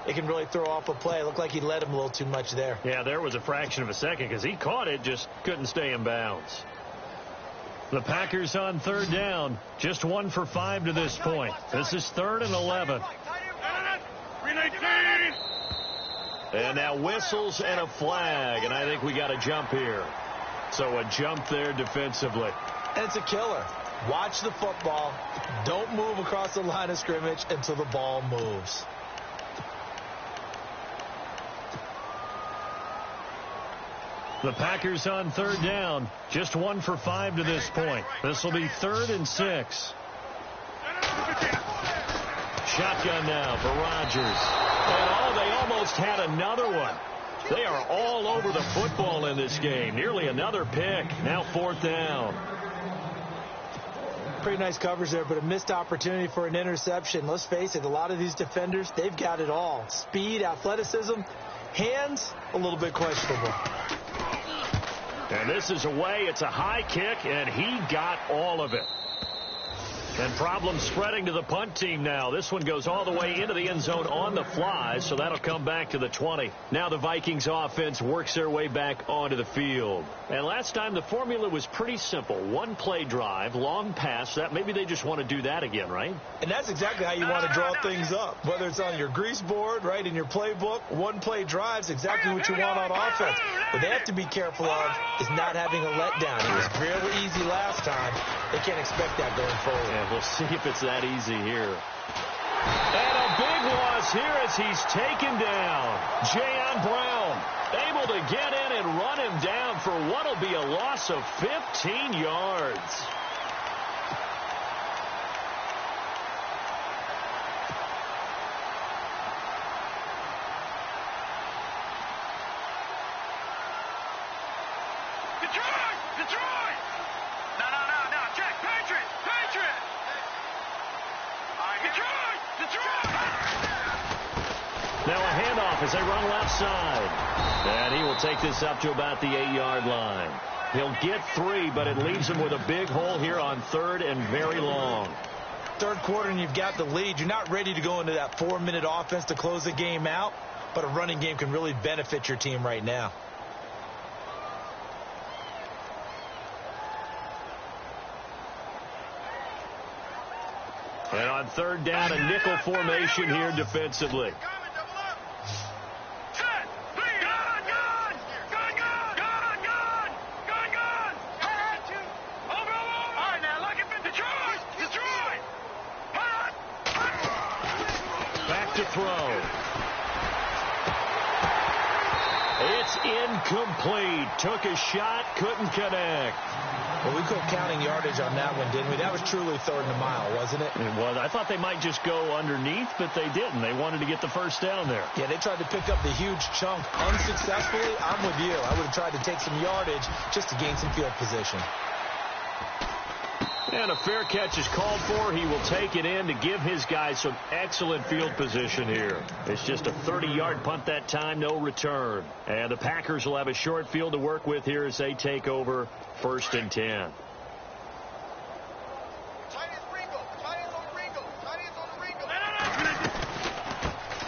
it can really throw off a play. It looked like he led him a little too much there. Yeah, there was a fraction of a second because he caught it, just couldn't stay in bounds. The Packers on third down, just 1 for 5 to this point. This is 3rd and 11. And now whistles and a flag, and I think we got a jump here. So a jump there defensively. And it's a killer. Watch the football. Don't move across the line of scrimmage until the ball moves. The Packers on third down, just 1 for 5 to this point. This will be 3rd and 6. Shotgun now for Rodgers. And they almost had another one. They are all over the football in this game. Nearly another pick. Now 4th down. Pretty nice coverage there, but a missed opportunity for an interception. Let's face it, a lot of these defenders, they've got it all. Speed, athleticism, hands, a little bit questionable. And this is away. It's a high kick, and he got all of it. And problems spreading to the punt team now. This one goes all the way into the end zone on the fly, so that'll come back to the 20. Now the Vikings offense works their way back onto the field. And last time the formula was pretty simple. 1 play drive, long pass. That maybe they just want to do that again, right? And that's exactly how you want to draw things up. Whether it's on your grease board, right, in your playbook, 1 play drive's exactly what you want on offense. What they have to be careful of is not having a letdown. It was real easy last time. They can't expect that going forward. Yeah, we'll see if it's that easy here. And a big loss here as he's taken down. Jayon Brown able to get in and run him down for what will be a loss of 15 yards. Detroit! No, check, Patriot! Detroit! Now a handoff as they run left side. And he will take this up to about the 8-yard line. He'll get 3, but it leaves him with a big hole here on 3rd and very long. Third quarter and you've got the lead. You're not ready to go into that 4-minute offense to close the game out, but a running game can really benefit your team right now. And on third down, a nickel formation here defensively. Back to throw. It's incomplete. Took a shot, couldn't connect. Well, we quit counting yardage on that one, didn't we? That was truly 3rd and a mile, wasn't it? It was. I thought they might just go underneath, but they didn't. They wanted to get the first down there. Yeah, they tried to pick up the huge chunk unsuccessfully. I'm with you. I would have tried to take some yardage just to gain some field position. And a fair catch is called for. He will take it in to give his guys some excellent field position here. It's just a 30-yard punt that time, no return. And the Packers will have a short field to work with here as they take over 1st and 10.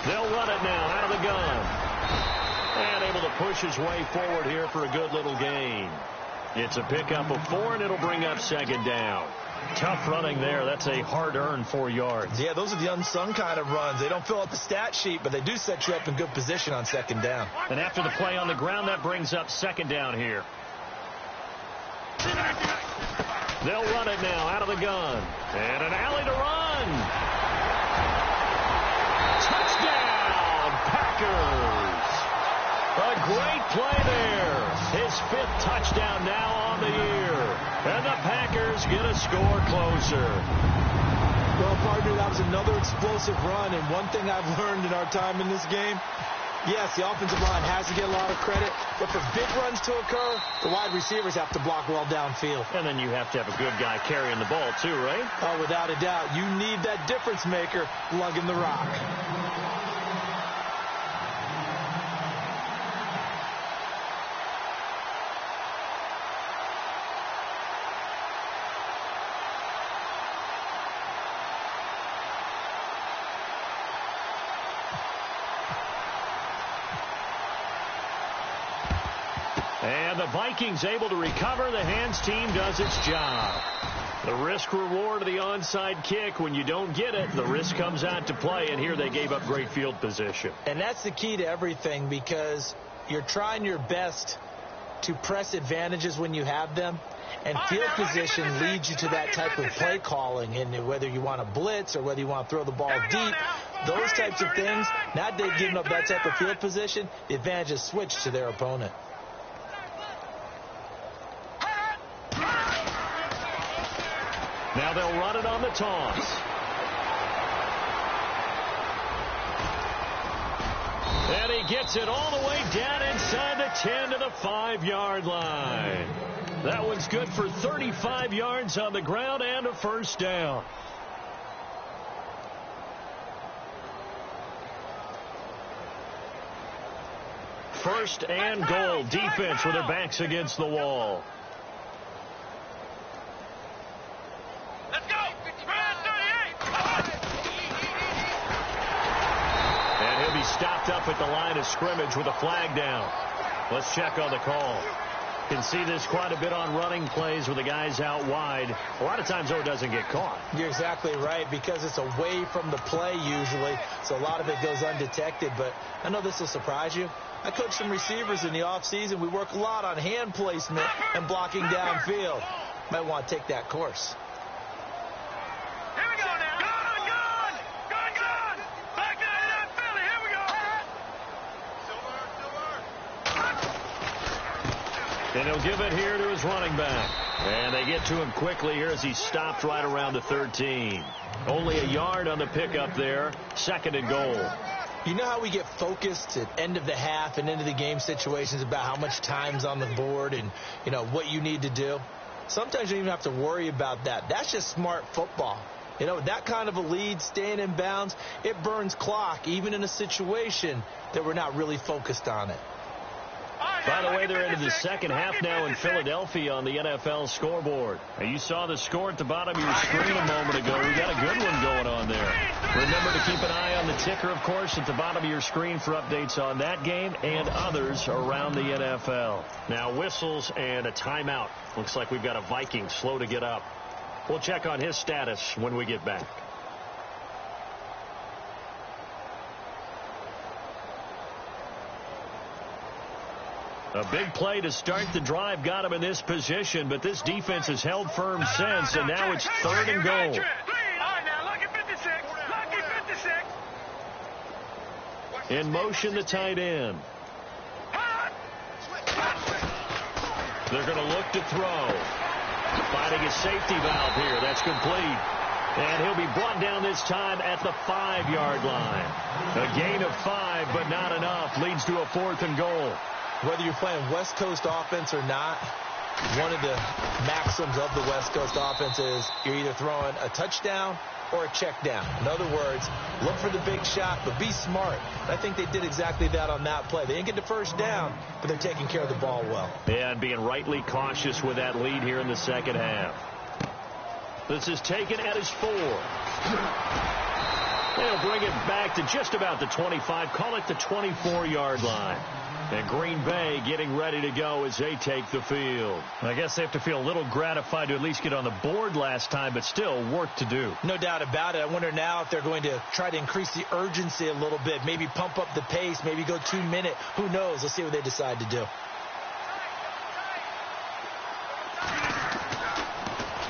They'll run it now out of the gun. And able to push his way forward here for a good little gain. It's a pickup of 4, and it'll bring up 2nd down. Tough running there. That's a hard-earned 4 yards. Yeah, those are the unsung kind of runs. They don't fill out the stat sheet, but they do set you up in good position on 2nd down. And after the play on the ground, that brings up 2nd down here. They'll run it now out of the gun. And an alley to run. Touchdown, Packers. A great play there. His 5th touchdown now on the year. And the Packers get a score closer. Well, partner, that was another explosive run, and one thing I've learned in our time in this game, yes, the offensive line has to get a lot of credit, but for big runs to occur, the wide receivers have to block well downfield. And then you have to have a good guy carrying the ball, too, right? Oh, without a doubt. You need that difference maker lugging the rock. And the Vikings able to recover. The hands team does its job. The risk reward of the onside kick. When you don't get it, the risk comes out to play. And here they gave up great field position. And that's the key to everything, because you're trying your best to press advantages when you have them. And field position leads you to that type of play calling. And whether you want to blitz or whether you want to throw the ball deep, those types of things, now they've given up that type of field position, the advantage is switched to their opponent. Now they'll run it on the toss. And he gets it all the way down inside the 10 to the 5-yard line. That one's good for 35 yards on the ground and a first down. First and goal. Defense with their backs against the wall. Stopped up at the line of scrimmage with a flag down. Let's check on the call. Can see this quite a bit on running plays with the guys out wide. A lot of times, though, it doesn't get caught. You're exactly right, because it's away from the play usually, so a lot of it goes undetected. But I know this will surprise you. I coach some receivers in the offseason. We work a lot on hand placement and blocking downfield. Might want to take that course. And he'll give it here to his running back. And they get to him quickly here as he stopped right around the 13. Only a yard on the pickup there. Second and goal. You know how we get focused at end of the half and into the game situations about how much time's on the board and, you know, what you need to do? Sometimes you don't even have to worry about that. That's just smart football. You know, that kind of a lead, staying in bounds, it burns clock, even in a situation that we're not really focused on it. By the way, they're into the second half now in Philadelphia on the NFL scoreboard. Now, you saw the score at the bottom of your screen a moment ago. We got a good one going on there. Remember to keep an eye on the ticker, of course, at the bottom of your screen for updates on that game and others around the NFL. Now, whistles and a timeout. Looks like we've got a Viking slow to get up. We'll check on his status when we get back. A big play to start the drive got him in this position, but this defense has held firm since, and now it's third and goal. In motion, the tight end. They're going to look to throw. Finding a safety valve here. That's complete. And he'll be brought down this time at the 5-yard line. A gain of 5, but not enough. Leads to a fourth and goal. Whether you're playing West Coast offense or not, one of the maxims of the West Coast offense is you're either throwing a touchdown or a check down. In other words, look for the big shot, but be smart. I think they did exactly that on that play. They didn't get the first down, but they're taking care of the ball well. Yeah, and being rightly cautious with that lead here in the second half. This is taken at his 4. They'll bring it back to just about the 25. Call it the 24-yard line. And Green Bay getting ready to go as they take the field. I guess they have to feel a little gratified to at least get on the board last time, but still work to do. No doubt about it. I wonder now if they're going to try to increase the urgency a little bit, maybe pump up the pace, maybe go 2-minute. Who knows? Let's see what they decide to do.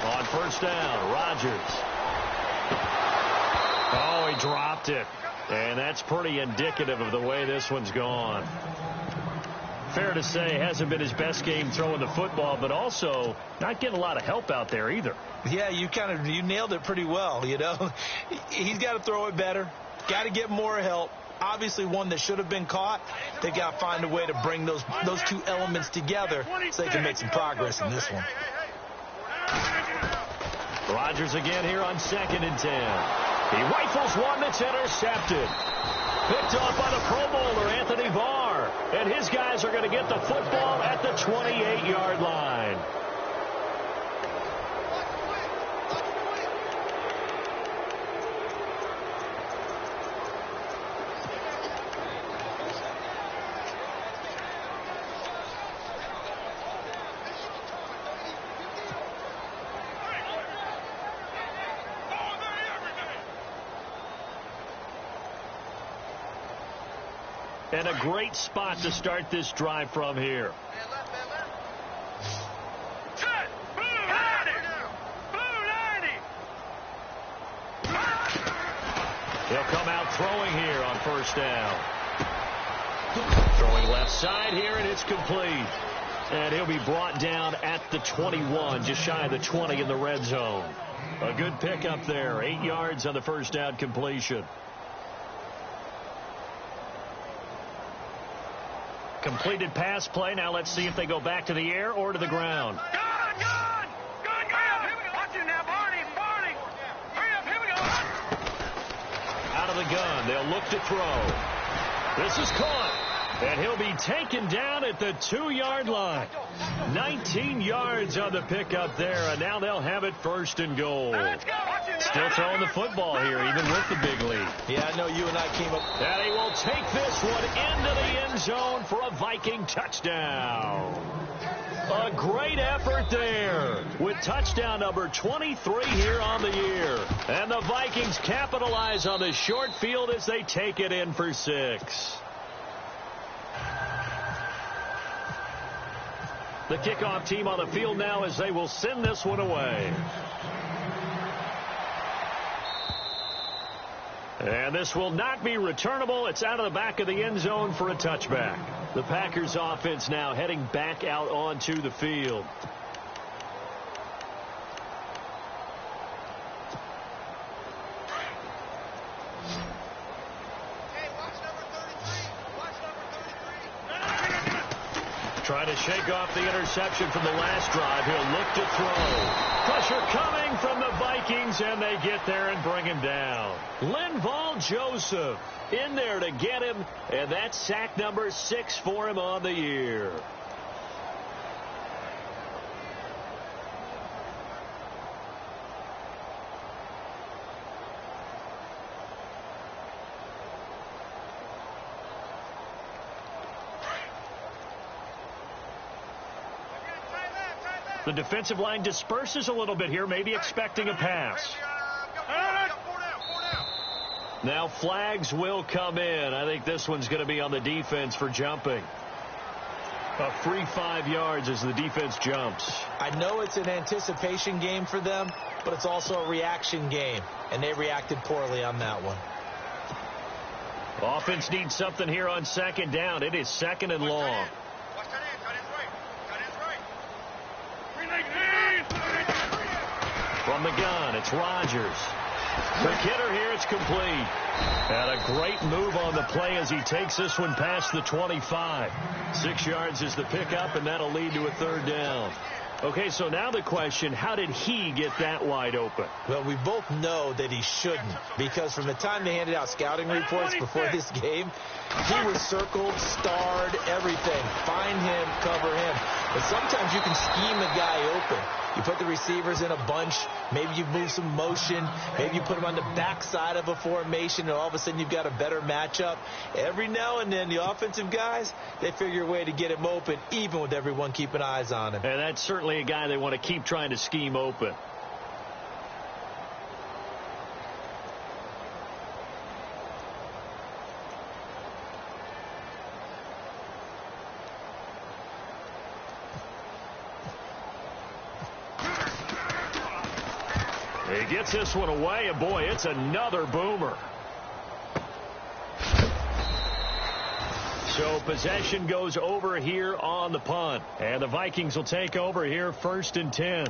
On first down, Rodgers. Oh, he dropped it. And that's pretty indicative of the way this one's gone. fair to say hasn't been his best game throwing the football, but also not getting a lot of help out there either. Yeah, you nailed it pretty well, you know. He's got to throw it better, got to get more help. Obviously one that should have been caught. They got to find a way to bring those two elements together so they can make some progress in this one. Rodgers again here on 2nd and 10. He rifles one that's intercepted. Picked off by the Pro Bowler, Anthony Barr. And his guys are going to get the football at the 28-yard line. And a great spot to start this drive from here. He'll come out throwing here on 1st down. Throwing left side here, and it's complete. And he'll be brought down at the 21, just shy of the 20 in the red zone. A good pickup there, 8 yards on the 1st down completion. Completed pass play. Now let's see if they go back to the air or to the ground. Good. Watch it now, Barney. Hurry up, here we go. Out of the gun. They'll look to throw. This is caught. And he'll be taken down at the 2-yard line. 19 yards on the pickup there. And now they'll have it 1st and goal. Still throwing the football here, even with the big lead. Yeah, I know you and I came up. And he will take this one into the end zone for a Viking touchdown. A great effort there with touchdown number 23 here on the year. And the Vikings capitalize on the short field as they take it in for 6. The kickoff team on the field now as they will send this one away. And this will not be returnable. It's out of the back of the end zone for a touchback. The Packers offense now heading back out onto the field. Trying to shake off the interception from the last drive. He'll look to throw. Pressure coming from the Vikings, and they get there and bring him down. Linval Joseph in there to get him, and that's sack number 6 for him on the year. The defensive line disperses a little bit here, maybe expecting a pass. Now flags will come in. I think this one's going to be on the defense for jumping. A free 5 yards as the defense jumps. I know it's an anticipation game for them, but it's also a reaction game, and they reacted poorly on that one. Offense needs something here on 2nd down. It is 2nd and long. From the gun, it's Rodgers. For Kidder here, it's complete. And a great move on the play as he takes this one past the 25. 6 yards is the pickup, and that'll lead to a 3rd down. Okay, so now the question, how did he get that wide open? Well, we both know that he shouldn't, because from the time they handed out scouting reports before this game, he was circled, starred, everything. Find him, cover him. But sometimes you can scheme a guy open. You put the receivers in a bunch. Maybe you move some motion. Maybe you put them on the backside of a formation, and all of a sudden you've got a better matchup. Every now and then, the offensive guys, they figure a way to get him open, even with everyone keeping eyes on him. And that's certainly a guy they want to keep trying to scheme open. He gets this one away, and boy, it's another boomer. So possession goes over here on the punt. And the Vikings will take over here 1st and 10.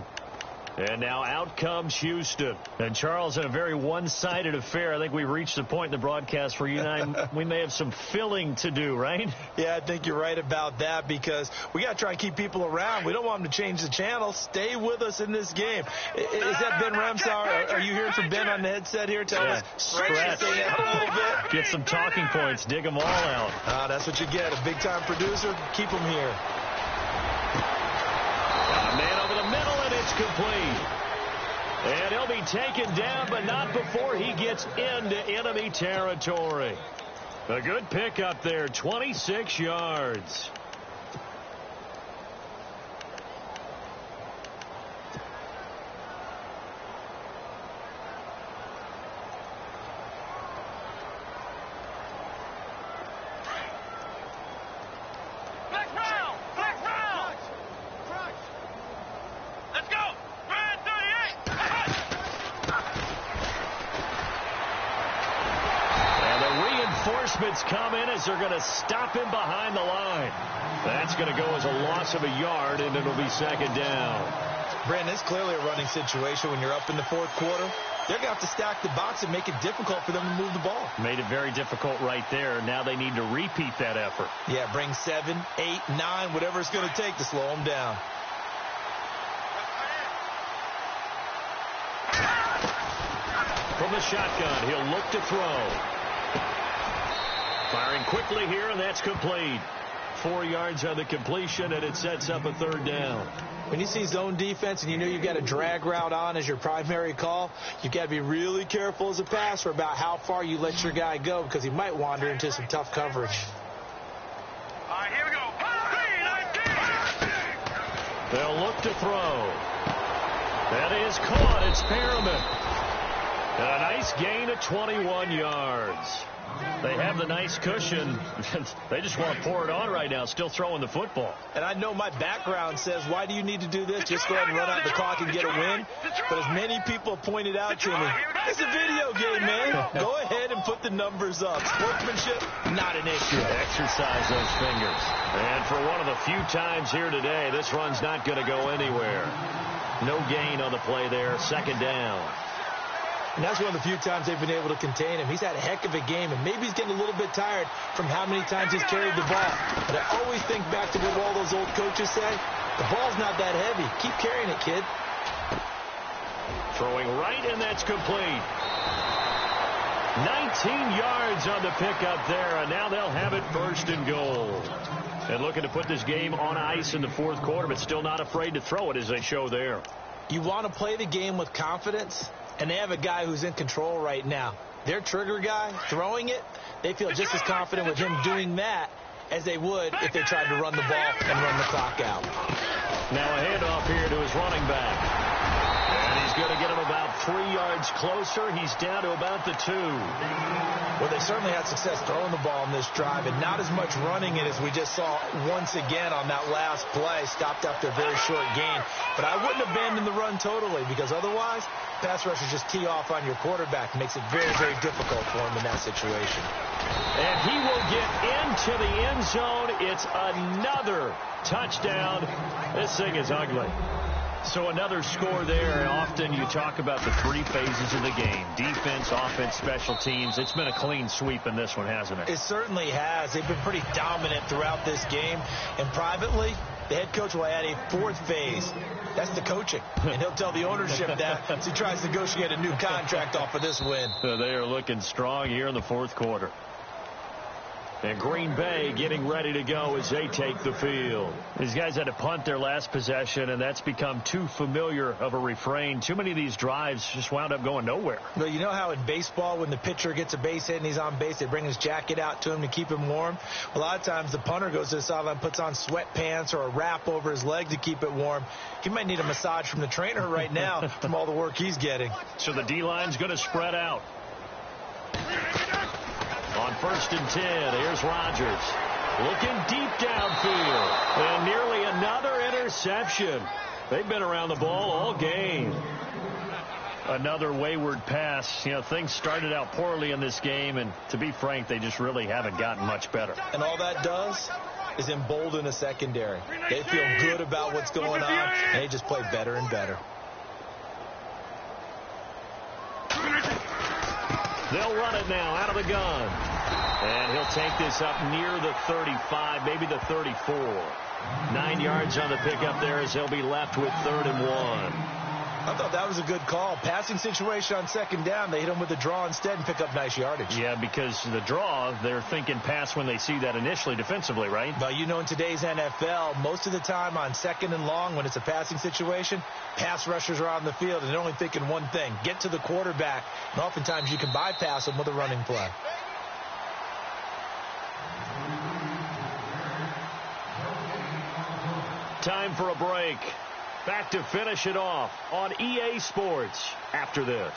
And now out comes Houston. And Charles, in a very one-sided affair, I think we've reached the point in the broadcast where you and I, we may have some filling to do, right? Yeah, I think you're right about that because we got to try and keep people around. We don't want them to change the channel. Stay with us in this game. Is that Ben Remsauer? Are you hearing from Ben on the headset here? Tell us. Stretch. A little bit. Get some talking points. Dig them all out. That's what you get. A big-time producer. Keep them here. A man over the middle, and it's complete. And he'll be taken down, but not before he gets into enemy territory. A good pickup there, 26 yards. Come in as they're going to stop him behind the line. That's going to go as a loss of a yard, and it'll be 2nd down. Brandon, it's clearly a running situation when you're up in the 4th quarter. They're going to have to stack the box and make it difficult for them to move the ball. Made it very difficult right there. Now they need to repeat that effort. Yeah, bring 7, 8, 9, whatever it's going to take to slow them down. From the shotgun, he'll look to throw. Firing quickly here, and that's complete. 4 yards on the completion, and it sets up a 3rd down. When you see zone defense and you know you've got a drag route on as your primary call, you've got to be really careful as a passer about how far you let your guy go because he might wander into some tough coverage. All right, here we go. 3, 19. They'll look to throw. That is caught. It's Perriman. And a nice gain of 21 yards. They have the nice cushion. They just want to pour it on right now, still throwing the football. And I know my background says, why do you need to do this? Just go ahead and run out the clock and get a win. But as many people pointed out to me, it's a video game, man. Go ahead and put the numbers up. Sportsmanship, not an issue. Exercise those fingers. And for one of the few times here today, this run's not going to go anywhere. No gain on the play there, 2nd down. And that's one of the few times they've been able to contain him. He's had a heck of a game, and maybe he's getting a little bit tired from how many times he's carried the ball. But I always think back to what all those old coaches say. The ball's not that heavy. Keep carrying it, kid. Throwing right, and that's complete. 19 yards on the pickup there, and now they'll have it 1st and goal. And looking to put this game on ice in the 4th quarter, but still not afraid to throw it as they show there. You want to play the game with confidence? And they have a guy who's in control right now. Their trigger guy, throwing it, they feel just as confident with him doing that as they would if they tried to run the ball and run the clock out. Now a handoff here to his running back. And he's going to get him about 3 yards closer. He's down to about the 2. Well, they certainly had success throwing the ball in this drive and not as much running it as we just saw once again on that last play. Stopped after a very short gain. But I wouldn't abandon the run totally because otherwise pass rushers just tee off on your quarterback. Makes it very, very difficult for him in that situation. And he will get into the end zone. It's another touchdown. This thing is ugly. So another score there. Often you talk about the 3 phases of the game. Defense, offense, special teams. It's been a clean sweep in this one, hasn't it? It certainly has. They've been pretty dominant throughout this game. And privately, the head coach will add a 4th phase. That's the coaching. And he'll tell the ownership that as he tries to negotiate a new contract off of this win. They are looking strong here in the 4th quarter. And Green Bay getting ready to go as they take the field. These guys had to punt their last possession, and that's become too familiar of a refrain. Too many of these drives just wound up going nowhere. Well, you know how in baseball when the pitcher gets a base hit and he's on base, they bring his jacket out to him to keep him warm? A lot of times the punter goes to the sideline, puts on sweatpants or a wrap over his leg to keep it warm. He might need a massage from the trainer right now from all the work he's getting. So the D-line's going to spread out. On 1st and 10, here's Rodgers. Looking deep downfield. And nearly another interception. They've been around the ball all game. Another wayward pass. You know, things started out poorly in this game, and to be frank, they just really haven't gotten much better. And all that does is embolden a secondary. They feel good about what's going on, and they just play better and better. They'll run it now out of the gun. And he'll take this up near the 35, maybe the 34. 9 yards on the pickup there as he'll be left with 3rd and 1. I thought that was a good call. Passing situation on 2nd down. They hit him with a draw instead and pick up nice yardage. Yeah, because the draw, they're thinking pass when they see that initially defensively, right? But you know, in today's NFL, most of the time on 2nd and long, when it's a passing situation, pass rushers are on the field, and they're only thinking one thing: get to the quarterback. And oftentimes you can bypass them with a running play. Time for a break. Back to finish it off on EA Sports after this.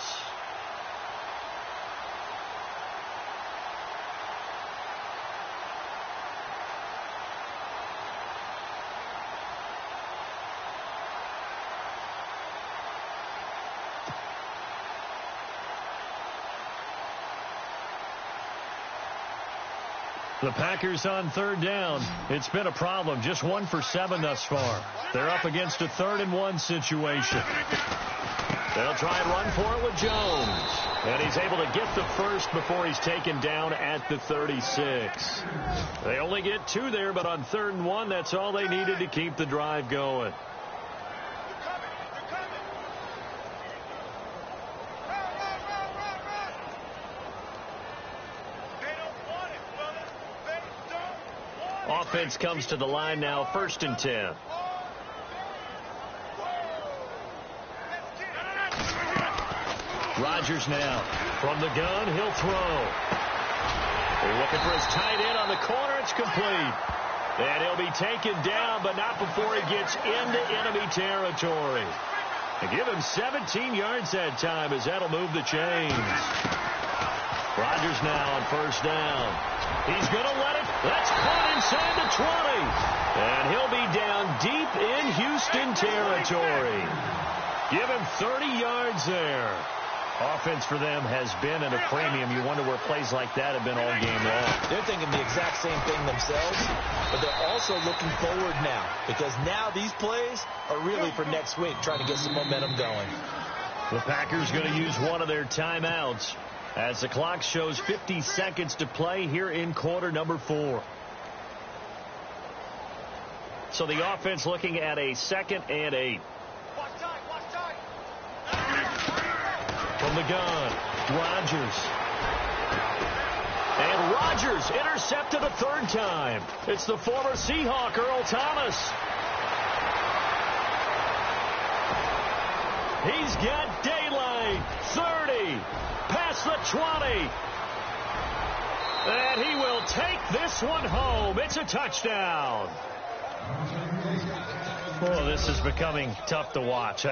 The Packers on 3rd down. It's been a problem. Just 1 for 7 thus far. They're up against a 3rd and 1 situation. They'll try and run for it with Jones. And he's able to get the first before he's taken down at the 36. They only get 2 there, but on 3rd and 1, that's all they needed to keep the drive going. Offense comes to the line now, 1st and 10. Rodgers now from the gun. He'll throw. They're looking for his tight end on the corner. It's complete. And he'll be taken down, but not before he gets into enemy territory. They give him 17 yards that time as that'll move the chains. Rodgers now on 1st down. He's going to let it. That's caught inside the 20. And he'll be down deep in Houston territory. Give him 30 yards there. Offense for them has been at a premium. You wonder where plays like that have been all game long. They're thinking the exact same thing themselves, but they're also looking forward now, because now these plays are really for next week, trying to get some momentum going. The Packers going to use one of their timeouts as the clock shows 50 seconds to play here in quarter number 4. So the offense looking at a 2nd and 8. From the gun, Rodgers. And Rodgers intercepted a 3rd time. It's the former Seahawk, Earl Thomas. He's got daylight. 30. Past the 20. And he will take this one home. It's a touchdown. Oh, this is becoming tough to watch.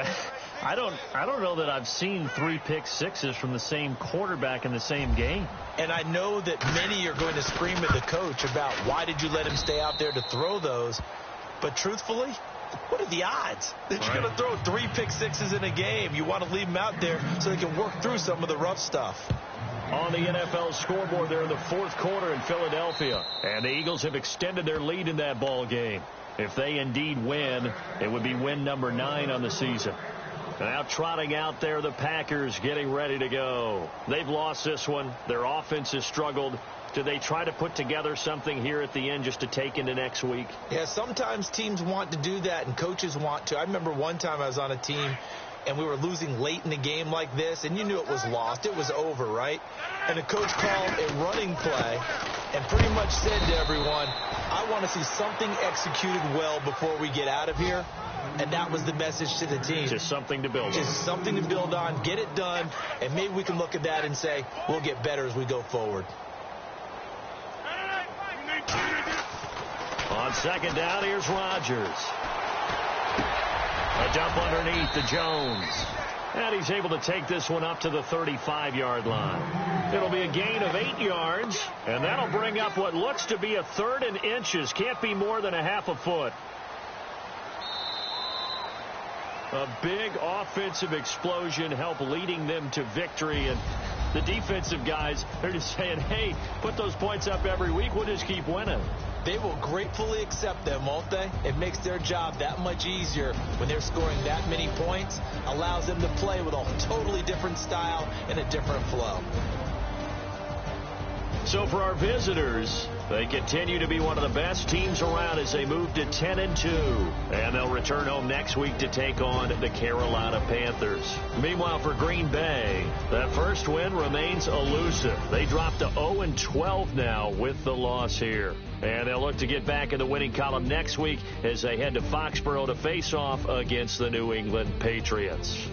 I don't know that I've seen 3 pick sixes from the same quarterback in the same game. And I know that many are going to scream at the coach about why did you let him stay out there to throw those. But truthfully, what are the odds that you're going to throw 3 pick sixes in a game? You want to leave them out there so they can work through some of the rough stuff. On the NFL scoreboard, they're in the 4th quarter in Philadelphia. And the Eagles have extended their lead in that ball game. If they indeed win, it would be win number 9 on the season. Now trotting out there, the Packers getting ready to go. They've lost this one. Their offense has struggled. Do they try to put together something here at the end just to take into next week? Yeah, sometimes teams want to do that and coaches want to. I remember one time I was on a team and we were losing late in the game like this, and you knew it was lost. It was over, right? And the coach called a running play and pretty much said to everyone, I want to see something executed well before we get out of here. And that was the message to the team. Just something to build on. Just something to build on, get it done, and maybe we can look at that and say, we'll get better as we go forward. On 2nd down, here's Rodgers. A dump underneath to Jones. And he's able to take this one up to the 35-yard line. It'll be a gain of 8 yards, and that'll bring up what looks to be a 3rd and inches. Can't be more than a half a foot. A big offensive explosion helped leading them to victory. And the defensive guys, they're just saying, hey, put those points up every week. We'll just keep winning. They will gratefully accept them, won't they? It makes their job that much easier when they're scoring that many points. Allows them to play with a totally different style and a different flow. So for our visitors, they continue to be one of the best teams around as they move to 10-2. And they'll return home next week to take on the Carolina Panthers. Meanwhile, for Green Bay, that first win remains elusive. They dropped to 0-12 now with the loss here. And they'll look to get back in the winning column next week as they head to Foxborough to face off against the New England Patriots.